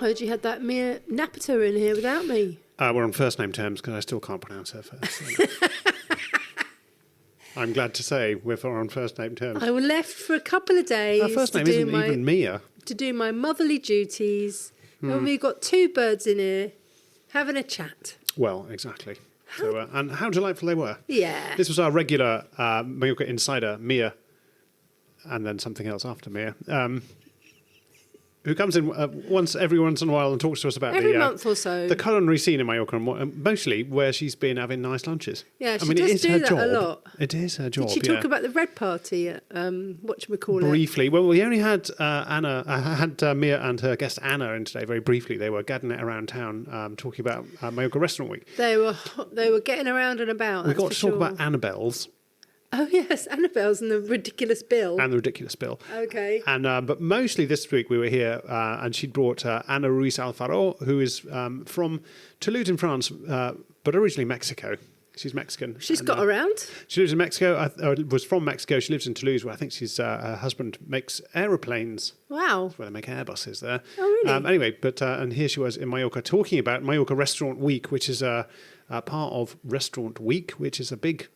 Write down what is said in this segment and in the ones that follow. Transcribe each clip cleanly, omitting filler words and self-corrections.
heard you had that mere Naprta in here without me. We're on first name terms because I still can't pronounce her first. So. I'm glad to say we're on first name terms. I was left for a couple of days. Her first name isn't even Mia. To do my motherly duties. And we've got two birds in here having a chat. Well, exactly. So, and how delightful they were. Yeah. This was our regular Mallorca Insider, Mia, and then something else after Mia, who comes in every once in a while and talks to us about every month or so the culinary scene in Mallorca, and mostly where she's been having nice lunches. Yeah, she does do that a lot. It is her job. Did she talk about the red party at whatchamacallit? Briefly. Well, we only had Mia and her guest Anna in today very briefly. They were gathering it around town talking about Mallorca Restaurant Week. They were getting around and about. We got to talk about Annabelle's. Oh, yes, Annabelle's and the ridiculous bill. Okay. And but mostly this week we were here and she'd brought Anna Ruiz Alfaro, who is from Toulouse in France, but originally Mexico. She's Mexican. She's got around. She lives in Mexico, was from Mexico. She lives in Toulouse, where I think her husband makes aeroplanes. Wow. That's where they make Airbuses there. Oh, really? Anyway, and here she was in Mallorca talking about Mallorca Restaurant Week, which is a part of Restaurant Week, which is a big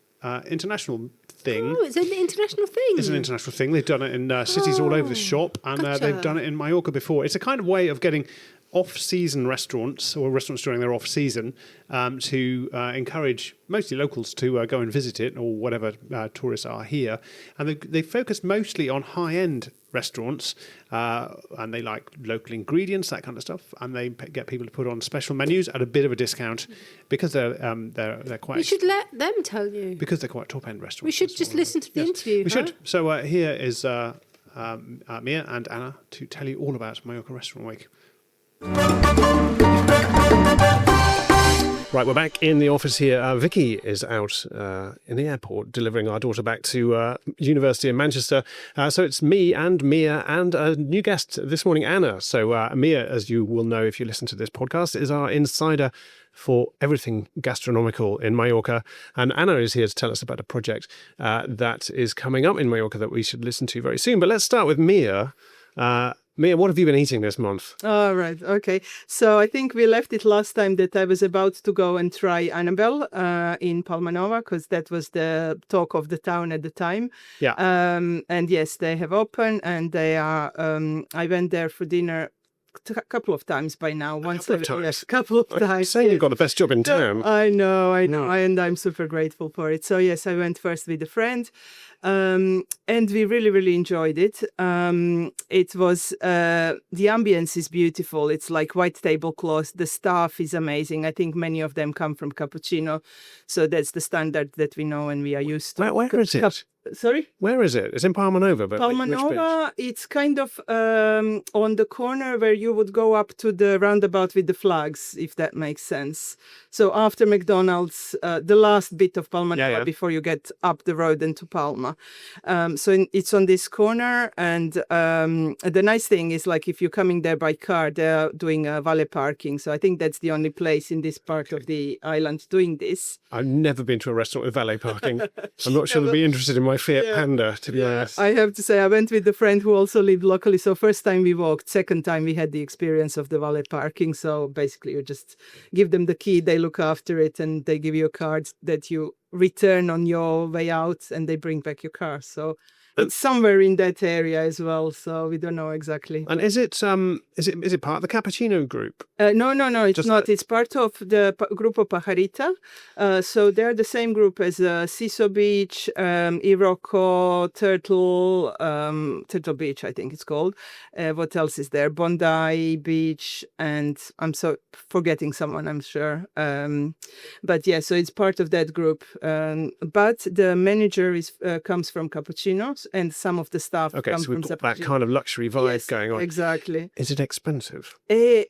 international thing. Oh, it's an international thing. It's an international thing. They've done it in cities all over the shop, and they've done it in Mallorca before. It's a kind of way of getting off-season restaurants, or restaurants during their off-season, to encourage mostly locals to go and visit it, or whatever tourists are here. And they focus mostly on high-end restaurants, and they like local ingredients, that kind of stuff, and they get people to put on special menus at a bit of a discount because they're quite. You should let them tell you because they're quite top-end restaurants. We should just listen to the interview. We should. So here is Mia and Anna to tell you all about Mallorca Restaurant Week. Right, we're back in the office here. Vicky is out in the airport delivering our daughter back to university in Manchester. So it's me and Mia and a new guest this morning, Anna. So Mia, as you will know if you listen to this podcast, is our insider for everything gastronomical in Mallorca. And Anna is here to tell us about a project that is coming up in Mallorca that we should listen to very soon. But let's start with Mia. Mia, what have you been eating this month? All right. Okay. So I think we left it last time that I was about to go and try Annabelle in Palmanova, because that was the talk of the town at the time. Yeah. And yes, they have opened, and they are. I went there for dinner a couple of times by now. Yes, a couple of times. Saying you've got the best job in town. I know, and I'm super grateful for it. So yes, I went first with a friend. And we really, really enjoyed it. It was, the ambience is beautiful. It's like white tablecloth. The staff is amazing. I think many of them come from Cappuccino. So that's the standard that we know and we are used to. Where is it? Sorry? Where is it? It's in Palmanova, but Palmanova, it's kind of on the corner where you would go up to the roundabout with the flags, if that makes sense. So after McDonald's, the last bit of Palmanova before you get up the road into Palma. It's on this corner, and the nice thing is, like, if you're coming there by car, they're doing valet parking. So I think that's the only place in this part of the island doing this. I've never been to a restaurant with valet parking. I'm not sure they'll be interested in my Fiat Panda, to be honest. I have to say, I went with a friend who also lived locally. So first time we walked, second time we had the experience of the valet parking. So basically you just give them the key, they look after it, and they give you a card that you return on your way out, and they bring back your car. So it's somewhere in that area as well, so we don't know exactly. And is it part of the Cappuccino group? No, it's not. It's part of the Grupo Pajarita. So they're the same group as Siso Beach, Iroko, Turtle Beach, I think it's called. What else is there? Bondi Beach, and I'm forgetting someone, I'm sure. But yeah, so it's part of that group. But the manager comes from Cappuccino's, and some of the staff come so we've from got that kind of luxury vibe going on. Exactly. Is it expensive?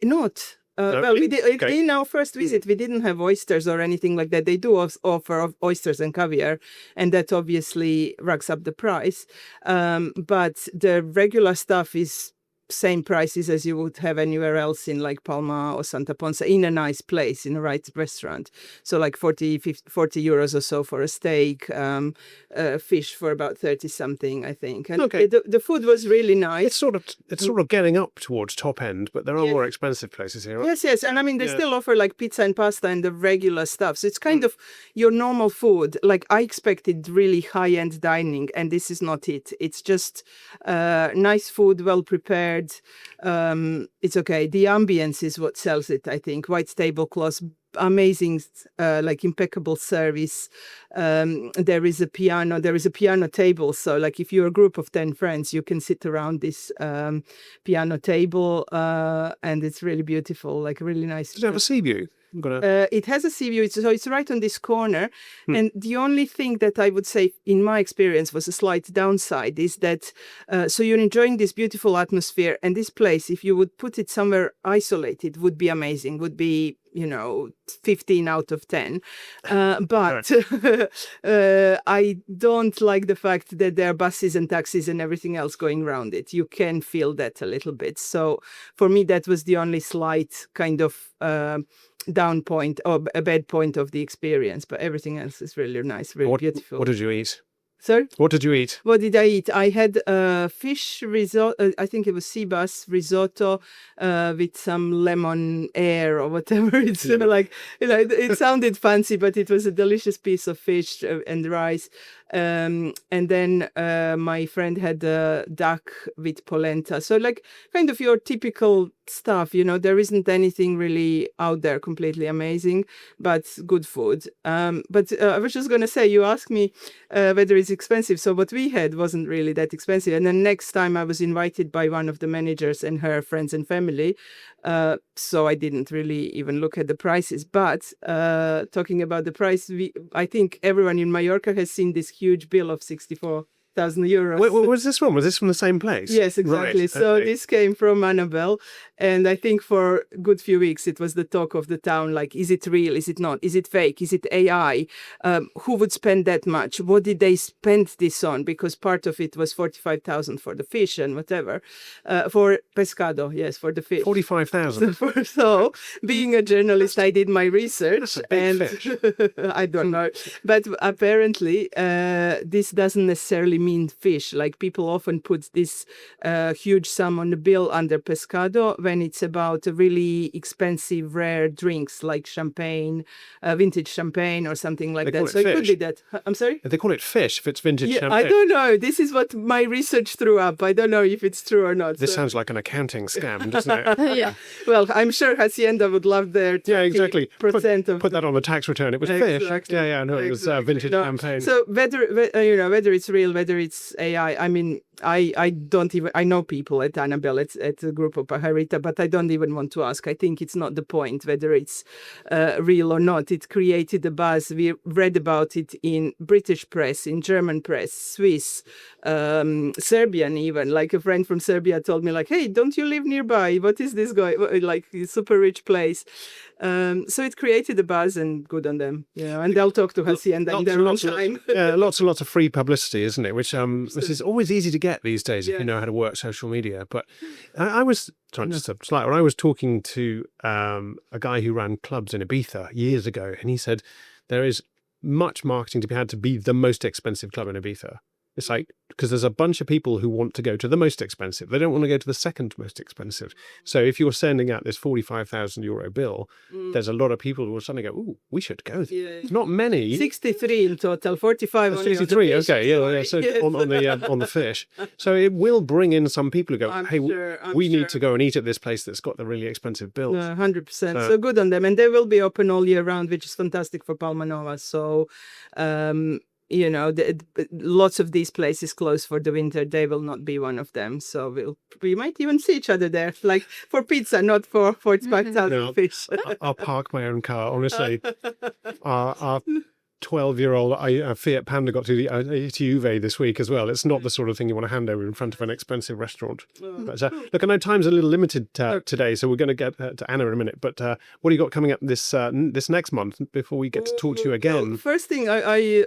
Not. Well, we did, in our first visit, we didn't have oysters or anything like that. They do offer oysters and caviar, and that obviously racks up the price. But the regular stuff is same prices as you would have anywhere else in like Palma or Santa Ponsa, in a nice place, in a right restaurant. So like 40 euros or so for a steak, fish for about 30 something, I think. And the food was really nice. It's sort of getting up towards top end, but there are more expensive places here. Right? Yes. And I mean, they still offer like pizza and pasta and the regular stuff. So it's kind of your normal food. Like I expected really high-end dining, and this is not it. It's just nice food, well prepared. It's okay. The ambience is what sells it, I think. White tablecloths, amazing, like impeccable service. There is a piano table. So like if you're a group of 10 friends, you can sit around this piano table, and it's really beautiful, like really nice. Does it have a sea view? It has a sea view, so it's right on this corner. And the only thing that I would say, in my experience, was a slight downside is that so you're enjoying this beautiful atmosphere, and this place, if you would put it somewhere isolated, would be amazing, would be 15 out of 10. But I don't like the fact that there are buses and taxis and everything else going around it. You can feel that a little bit. So for me, that was the only slight kind of down point or a bad point of the experience. But everything else is really nice, really beautiful. What did you eat? Sorry? What did you eat? What did I eat? I had fish risotto. I think it was sea bass risotto with some lemon air or whatever. It's like, it sounded fancy, but it was a delicious piece of fish and rice. And then my friend had duck with polenta. So like kind of your typical stuff, there isn't anything really out there completely amazing, but good food. But I was just going to say, you asked me whether it's expensive. So what we had wasn't really that expensive. And then next time I was invited by one of the managers and her friends and family. So I didn't really even look at the prices. But talking about the price, I think everyone in Mallorca has seen this huge bill of 64,000 euros. Wait, what was this from? Was this from the same place? Yes, exactly. Right. So this came from Annabelle. And I think for a good few weeks, it was the talk of the town. Like, is it real? Is it not? Is it fake? Is it AI? Who would spend that much? What did they spend this on? Because part of it was 45,000 for the fish and whatever. For pescado, yes, for the fish. 45,000. So, being a journalist, I did my research. That's a big fish. I don't know. But apparently, this doesn't necessarily mean fish. Like, people often put this huge sum on the bill under pescado when it's about really expensive, rare drinks like champagne, vintage champagne or something like that. So it could be that. I'm sorry? They call it fish if it's vintage champagne. I don't know. This is what my research threw up. I don't know if it's true or not. This sounds like an accounting scam, doesn't it? Yeah. Well, I'm sure Hacienda would love their 20% exactly. of... Put that on the tax return. It was Exactly. fish. Yeah, no, it was vintage champagne. So whether it's real, whether it's AI, I mean, I don't even, I know people at Annabelle, at a group of Pajarita, but I don't even want to ask. I think it's not the point whether it's real or not. It created a buzz. We read about it in British press, in German press, Swiss, Serbian even. Like a friend from Serbia told me, like, hey, don't you live nearby? What is this guy? Like, super rich place. So it created a buzz, and good on them. And they'll talk to Hacienda in their own time. Lots and lots of free publicity, isn't it? Which is always easy to get these days if you know how to work social media. But I was when I was talking to a guy who ran clubs in Ibiza years ago, and he said there is much marketing to be had to be the most expensive club in Ibiza. It's like, because there's a bunch of people who want to go to the most expensive. They don't want to go to the second most expensive. So if you're sending out this 45,000 euro bill, there's a lot of people who will suddenly go, ooh, we should go there. Yeah. Not many. 63 in total, 45 only 63, on the fish. okay, yeah. So Yes. on the fish. So it will bring in some people who go, I'm hey, sure. we need to go and eat at this place that's got the really expensive bills. 100%. So good on them. And they will be open all year round, which is fantastic for Palmanova. So, lots of these places close for the winter. They will not be one of them. So we might even see each other there, like for pizza, not for 45,000 fish. I'll park my own car, honestly. Our 12-year-old Fiat Panda got to the Juve this week as well. It's not the sort of thing you want to hand over in front of an expensive restaurant. But look, I know time's a little limited today, so we're going to get to Anna in a minute. But what do you got coming up this next month before we get to talk to you again? First thing, I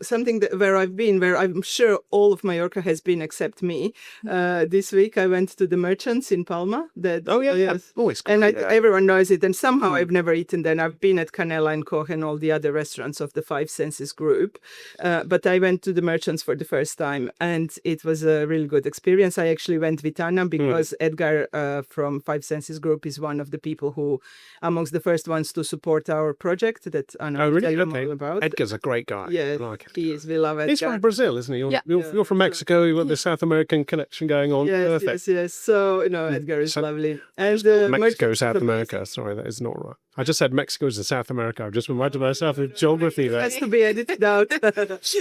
something where I've been, where I'm sure all of Mallorca has been except me. This week I went to the Merchants in Palma. Yes. Always. And everyone knows it. And somehow I've never eaten there. I've been at Canela and Koch and all the other restaurants of the Five Senses group. But I went to the Merchants for the first time, and it was a really good experience. I actually went with Anna because Edgar from Five Senses group is one of the people who, amongst the first ones to support our project that Anna will tell you all about. Edgar's a great guy. Yeah, he is. We love Edgar. He's from Brazil, isn't he? You're from Mexico. You've got the South American connection going on. Yes. So, Edgar is lovely. And Mexico, South America. Sorry, that is not right. I just said Mexico is in South America. I've just reminded myself of geography there. Has to be edited out.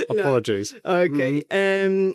Apologies. Okay.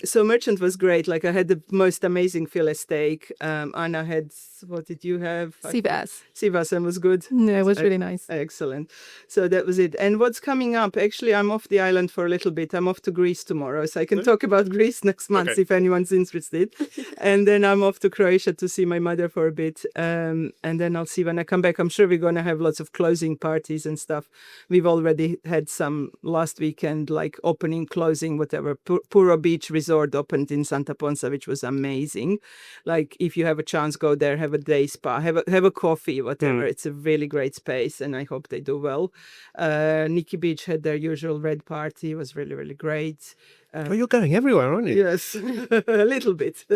So Merchant was great. Like I had the most amazing fillet steak. Anna had, what did you have? Sivas, and was good. Yeah, it was really nice. Excellent. So that was it. And what's coming up? Actually, I'm off the island for a little bit. I'm off to Greece tomorrow. So I can talk about Greece next month if anyone's interested. And then I'm off to Croatia to see my mother for a bit. And then I'll see when I come back. I'm sure we're going to have lots of closing parties and stuff. We've already had some last weekend, like opening, closing, whatever. Puro Beach Resort opened in Santa Ponsa, which was amazing. Like if you have a chance, go there, have a day spa, have a coffee, whatever. It's a really great space, and I hope they do well. Nikki Beach had their usual red party. It was really, really great. You're going everywhere, aren't you? Yes, a little bit.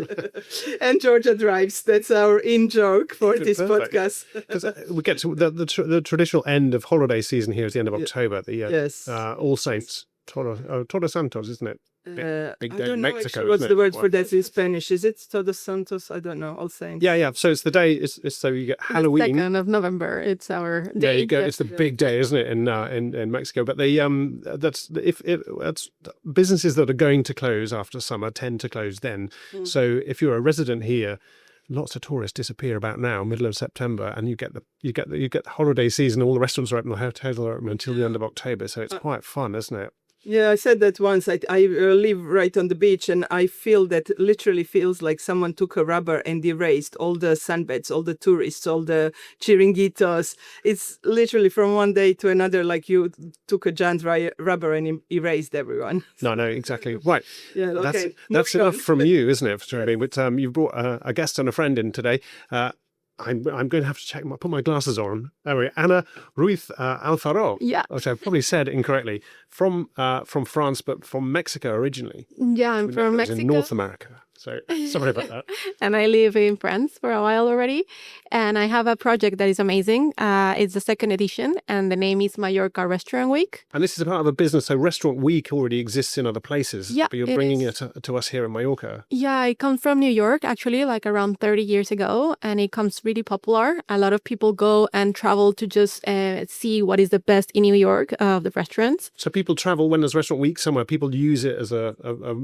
And Georgia drives. That's our in-joke for this podcast. Because we get to the traditional end of holiday season here is the end of October. The All Saints, Todos Santos, isn't it? Big day I don't in know Mexico. actually what's the word for that in Spanish? Is it Todos Santos? I don't know. All Saints. Yeah. So it's the day. It's so you get Halloween. 2nd of November. It's our day. There you go. It's the big day, isn't it? In Mexico. But that's businesses that are going to close after summer tend to close then. So if you're a resident here, lots of tourists disappear about now, middle of September, and you get the holiday season. All the restaurants are open, the hotels are open until the end of October. So it's quite fun, isn't it? Yeah, I said that once. I live right on the beach, and I feel that literally feels like someone took a rubber and erased all the sunbeds, all the tourists, all the chiringuitos. It's literally from one day to another, like you took a giant rubber and erased everyone. No, exactly. Right. Yeah, okay. That's enough from you, isn't it, for today? But you've brought a guest and a friend in today. I'm going to have to put my glasses on. Anyway, Anna Ruiz Alfaro. Yeah. Which I've probably said incorrectly. From France, but from Mexico originally. Yeah, I'm from Mexico. In North America. So sorry about that. And I live in France for a while already. And I have a project that is amazing. It's the 2nd edition, and the name is Mallorca Restaurant Week. And this is a part of a business. So Restaurant Week already exists in other places. Yeah, but you're bringing it to us here in Mallorca. Yeah, it comes from New York, actually, like around 30 years ago. And it comes really popular. A lot of people go and travel to just see what is the best in New York of the restaurants. So people travel when there's Restaurant Week somewhere. People use it as a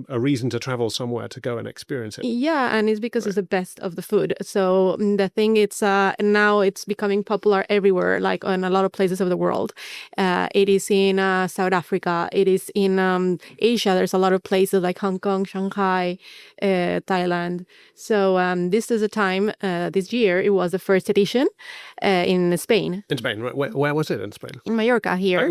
reason to travel somewhere to go and experience it. Yeah, and it's because it's the best of the food. So the thing, it's now it's becoming popular everywhere, like in a lot of places of the world. It is in South Africa. It is in Asia. There's a lot of places like Hong Kong, Shanghai, Thailand. So this is a time, this year, it was the 1st edition in Spain. In Spain, right? Where was it in Spain? In Mallorca, here.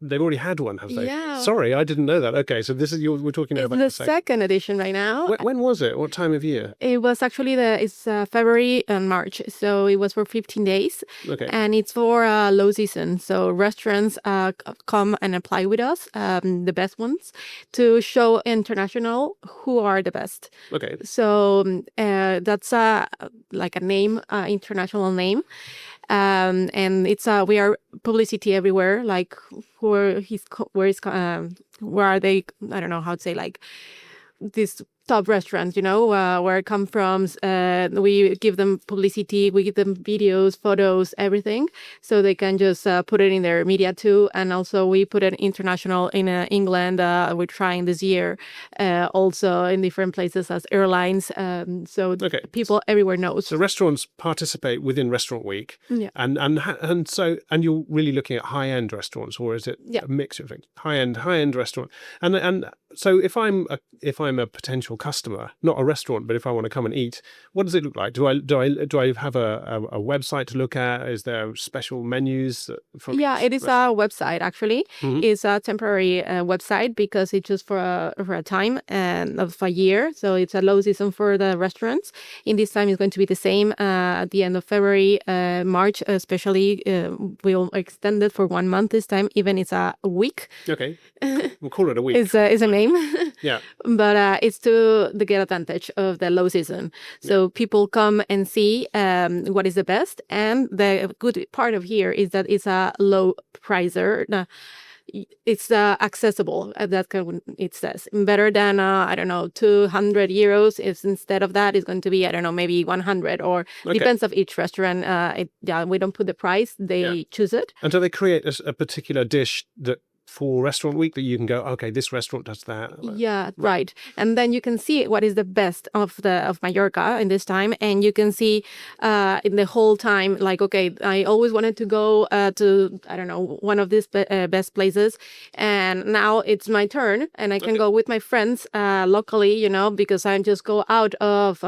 They've already had one, have they? Yeah. Sorry, I didn't know that. Okay, so this is we're talking now about the 2nd edition right now. When was it? What time of year? It was actually it's February and March, so it was for 15 days. Okay. And it's for low season, so restaurants come and apply with us, the best ones, to show international who are the best. Okay. So that's like a name, international name. And it's we are publicity everywhere, like where are they, I don't know how to say, like this top restaurants, where I come from. We give them publicity, we give them videos, photos, everything, so they can just put it in their media too. And also we put it international in England. We're trying this year, also in different places as airlines. So people everywhere knows. So restaurants participate within Restaurant Week, and you're really looking at high-end restaurants, or is it a mix of things? High-end restaurant, and so if I'm a potential customer, not a restaurant, but if I want to come and eat, what does it look like? Do I have a website to look at? Is there special menus? It is a website actually. Mm-hmm. It's a temporary website because it's just for a time and of a year. So it's a low season for the restaurants. In this time, it's going to be the same at the end of February, March, especially. We'll extend it for 1 month this time. Even it's a week. Okay, we'll call it a week. It's a name. Yeah, but it's to get advantage of the low season. So people come and see what is the best. And the good part of here is that it's a low pricer. It's accessible. It says better than 200 euros. If instead of that, it's going to be maybe 100 or depends of each restaurant. We don't put the price; they choose it. And do they create a particular dish that for Restaurant Week that you can go, okay, this restaurant does that? Yeah, right. And then you can see what is the best of Mallorca in this time, and you can see in the whole time, like, okay, I always wanted to go to one of these best places, and now it's my turn, and I can go with my friends locally, because I just go out of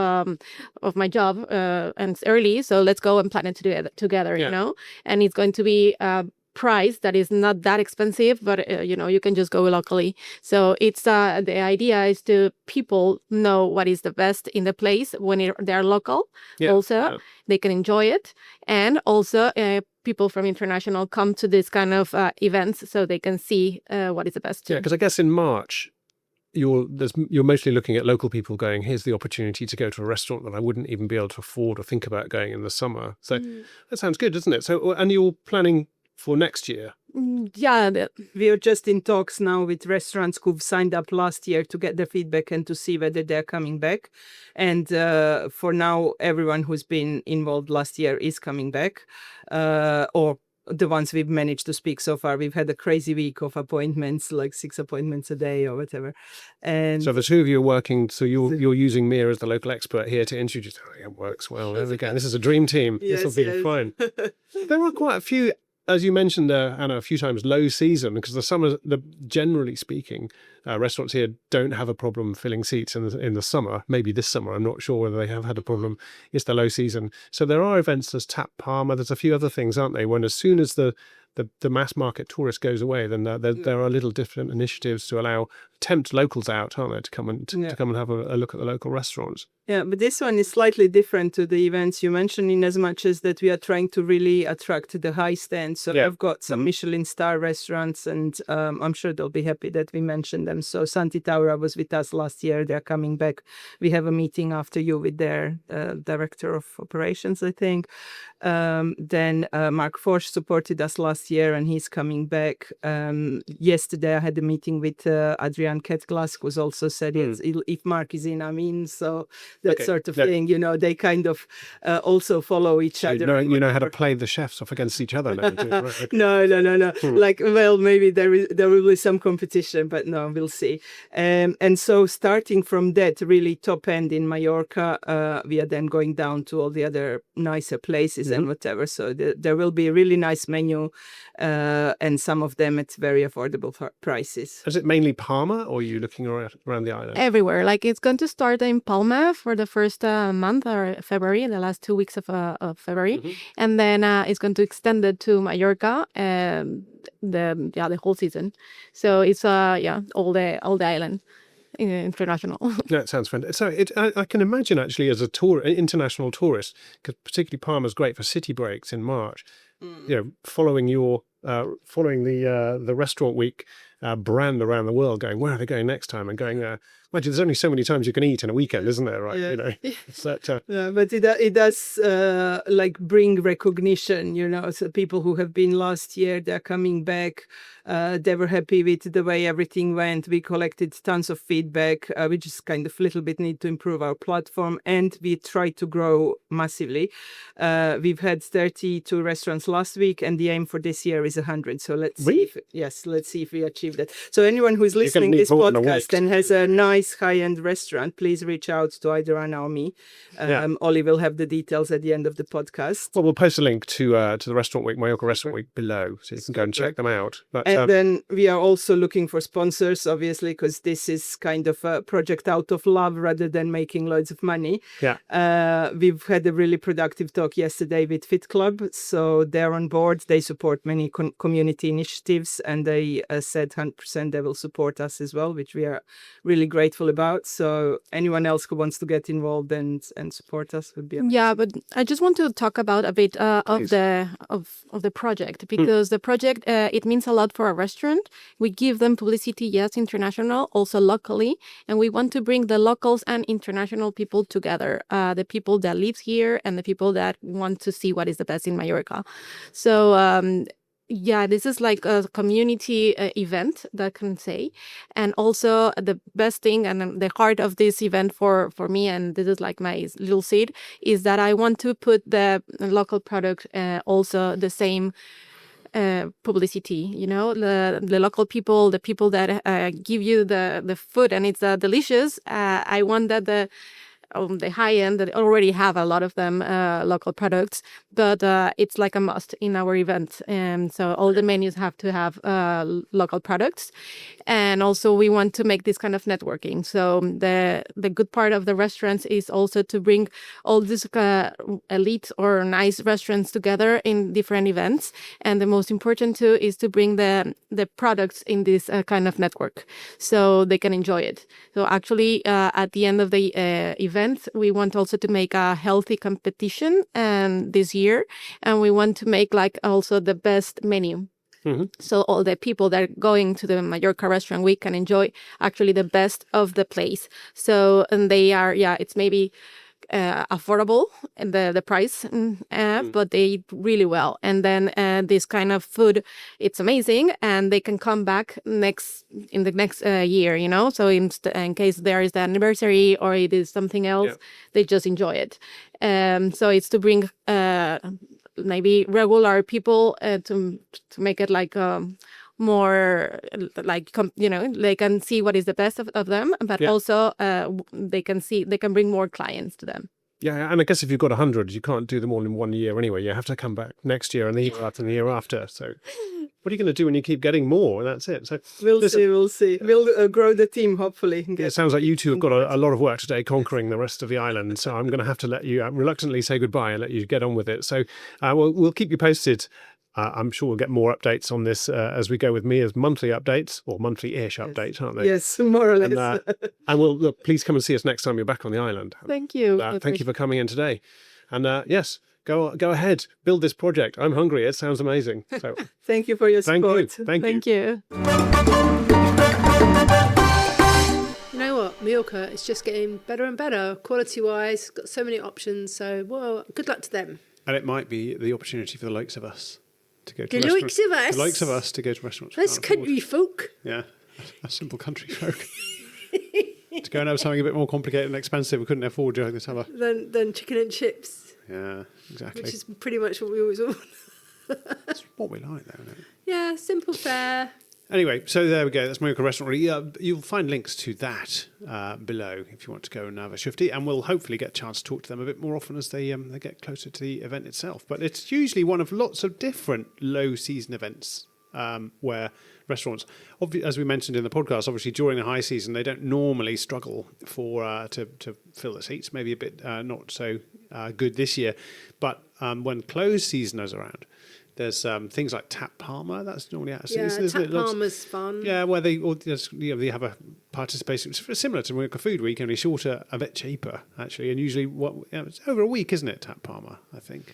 my job and it's early, so let's go and plan it together, and it's going to be price that is not that expensive, but you can just go locally. So it's the idea is to people know what is the best in the place when they're local. Also they can enjoy it, and also people from international come to this kind of events so they can see what is the best too. Because I guess in March you're mostly looking at local people going, here's the opportunity to go to a restaurant that I wouldn't even be able to afford or think about going in the summer. So that sounds good, doesn't it? So, and you're planning for next year? Yeah, we are just in talks now with restaurants who've signed up last year to get their feedback and to see whether they're coming back. And for now, everyone who's been involved last year is coming back, or the ones we've managed to speak so far. We've had a crazy week of appointments, like 6 appointments a day or whatever. And so the two of you are working, so you're using Mia as the local expert here to introduce. It works well. There we go. This is a dream team. This will be fine. There are quite a few, as you mentioned, Anna, a few times, low season, because the summer, generally speaking, restaurants here don't have a problem filling seats in the summer. Maybe this summer, I'm not sure whether they have had a problem. It's the low season. So there are events, there's Tap Palma, there's a few other things, aren't they? When as soon as the mass market tourist goes away, then there are little different initiatives to tempt locals out, aren't there, to come and have a look at the local restaurants. Yeah, but this one is slightly different to the events you mentioned, in as much as that we are trying to really attract the high stand. So I've got some Michelin star restaurants, and I'm sure they'll be happy that we mentioned them. So Santi Taura was with us last year. They're coming back. We have a meeting after you with their director of operations, I think. Then Mark Forsch supported us last year, and he's coming back. Yesterday I had a meeting with Adrian Ketglas, who's also said if Mark is in, I'm in. So that sort of thing, they kind of also follow each other. You know how to play the chefs off against each other now. Right, okay. No. Like, well, maybe there will be some competition, but no, we'll see. And so starting from that really top end in Mallorca, we are then going down to all the other nicer places and whatever. So there will be a really nice menu, and some of them at very affordable prices. Is it mainly Palma, or are you looking around the island? Everywhere. Like, it's going to start in Palma for the first month, or February, the last 2 weeks of February, and then it's going to extend it to Mallorca the whole season. So it's all the island. International. That sounds fantastic. So I can imagine, actually, as an international tourist, because particularly Palma's great for city breaks in March. Following the Restaurant Week brand around the world, going, where are they going next time? And going, mind you, there's only so many times you can eat in a weekend, isn't there? Right? Yeah. You know, so, Yeah, but it does like bring recognition, so people who have been last year, they're coming back. They were happy with the way everything went. We collected tons of feedback. We just kind of little bit need to improve our platform, and we try to grow massively. We've had 32 restaurants last week, and the aim for this year is 100. So let's see if we achieve that. So anyone who is listening to this podcast and has a nice high-end restaurant, please reach out to either Anna or me. Ollie will have the details at the end of the podcast. Well, we'll post a link to the Restaurant Week, Mallorca Restaurant Week below, so you can go and check them out. But, and then we are also looking for sponsors, obviously, because this is kind of a project out of love rather than making loads of money. Yeah. We've had a really productive talk yesterday with Fit Club, so they're on board. They support many community initiatives, and they said 100% they will support us as well, which we are really grateful about. So anyone else who wants to get involved and support us would be amazing. Yeah, but I just want to talk about a bit of the project, because the project it means a lot for a restaurant. We give them publicity, yes, international, also locally, and we want to bring the locals and international people together, the people that live here and the people that want to see what is the best in Mallorca. So yeah, this is like a community event, that can say. And also the best thing and the heart of this event for me, and this is like my little seed, is that I want to put the local product also the same publicity, the local people, the people that give you the food, and it's delicious. I want that the high end that already have a lot of them local products, but it's like a must in our event, and so all the menus have to have local products. And also we want to make this kind of networking, so the good part of the restaurants is also to bring all these elite or nice restaurants together in different events, and the most important too is to bring the products in this kind of network so they can enjoy it. So actually at the end of the event, we want also to make a healthy competition and this year, and we want to make like also the best menu. Mm-hmm. So all the people that are going to the Mallorca Restaurant Week can enjoy actually the best of the place. So, and they are, it's maybe affordable in the price, but they eat really well. And then this kind of food, it's amazing, and they can come back in the next year, so in case there is the anniversary or it is something else, they just enjoy it. So it's to bring maybe regular people to make it like more like they can see what is the best of them, but also they can bring more clients to them. Yeah, and I guess if you've got 100, you can't do them all in 1 year anyway. You have to come back next year and the year after and the year after. So what are you going to do when you keep getting more? And that's it. So we'll see. We'll grow the team, hopefully. It sounds like you two have got a lot of work today conquering the rest of the island. So I'm going to have to let you reluctantly say goodbye and let you get on with it. So we'll keep you posted. I'm sure we'll get more updates on this as we go with Mia's monthly updates, or monthly-ish updates, aren't they? Yes, more or less. And look, please come and see us next time you're back on the island. Thank you. Thank you for coming in today. And yes, go ahead, build this project. I'm hungry. It sounds amazing. So thank you for your support. Thank you. You know what? Mallorca is just getting better and better, quality-wise. Got so many options. So, well, good luck to them. And it might be the opportunity for the likes of us to go to the likes of us. The likes of us to go to restaurants. Us country folk. Yeah, a simple country folk. To go and have something a bit more complicated and expensive we couldn't afford during the summer. Than chicken and chips. Yeah, exactly. Which is pretty much what we always want. That's what we like, though, isn't it? Yeah, simple fare. Anyway, so there we go. That's Mallorca Restaurant. You'll find links to that below if you want to go and have a shifty, and we'll hopefully get a chance to talk to them a bit more often as they get closer to the event itself. But it's usually one of lots of different low-season events where restaurants, as we mentioned in the podcast, obviously during the high season, they don't normally struggle to fill the seats, maybe a bit not so good this year. But when closed season is around, there's things like Tap Palma. That's normally out. Yeah, Tap Palma's fun. Yeah, where they have a participation. It's similar to Mallorca Food Week, only shorter, a bit cheaper actually, and usually it's over a week, isn't it? Tap Palma, I think.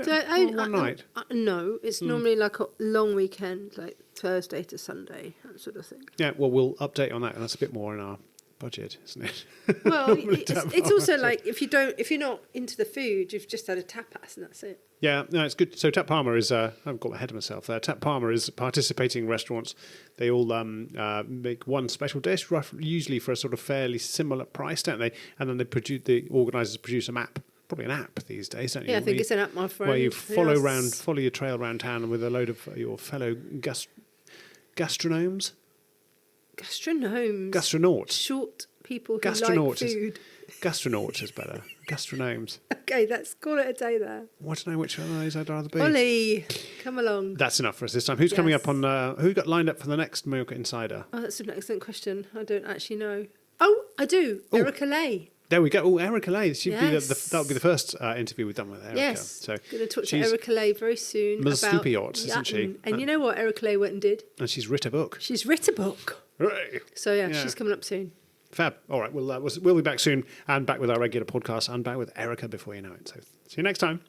So one night? No, it's normally like a long weekend, like Thursday to Sunday, that sort of thing. Yeah, well, we'll update on that, and that's a bit more in our budget, isn't it? Well, it's also like if you're not into the food, you've just had a tapas and that's it. Yeah, no, it's good. So Tap Palma is, I've got ahead of myself there. Tap Palma is participating restaurants. They all make one special dish, usually for a sort of fairly similar price, don't they? And then the organisers produce a map. Probably an app these days, don't you? Yeah, I think it's an app, my friend. Where you follow your trail around town with a load of your fellow gastronomes. Gastronauts. Short people who like food. Gastronauts is better. Gastronomes. Okay, let's call it a day there. I don't know which one of those I'd rather be. Ollie, come along. That's enough for us this time. Who's coming up on... who got lined up for the next Mallorca Insider? Oh, that's an excellent question. I don't actually know. Oh, I do. Ooh. Erica Lay. There we go. Oh, Erica Lay. That would be the first interview we've done with Erica. Yes. So going to talk to Erica Lay very soon Ms. about Stupid, isn't she? And you know what Erica Lay went and did? And she's writ a book. She's writ a book. Hooray. So yeah, she's coming up soon. Fab. All right. We'll be back soon and back with our regular podcast and back with Erica before you know it. So see you next time.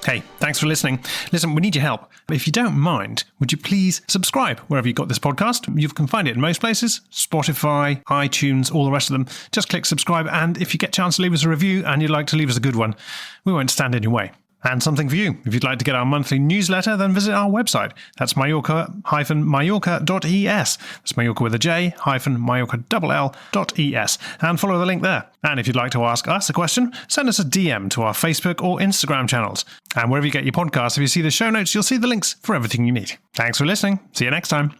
Hey, thanks for listening. Listen, we need your help. If you don't mind, would you please subscribe wherever you got this podcast? You can find it in most places, Spotify, iTunes, all the rest of them. Just click subscribe, and if you get a chance to leave us a review and you'd like to leave us a good one, we won't stand in your way. And something for you. If you'd like to get our monthly newsletter, then visit our website. That's Mallorca-Mallorca.es. That's Mallorca with a J, -Mallorca-ES. And follow the link there. And if you'd like to ask us a question, send us a DM to our Facebook or Instagram channels. And wherever you get your podcasts, if you see the show notes, you'll see the links for everything you need. Thanks for listening. See you next time.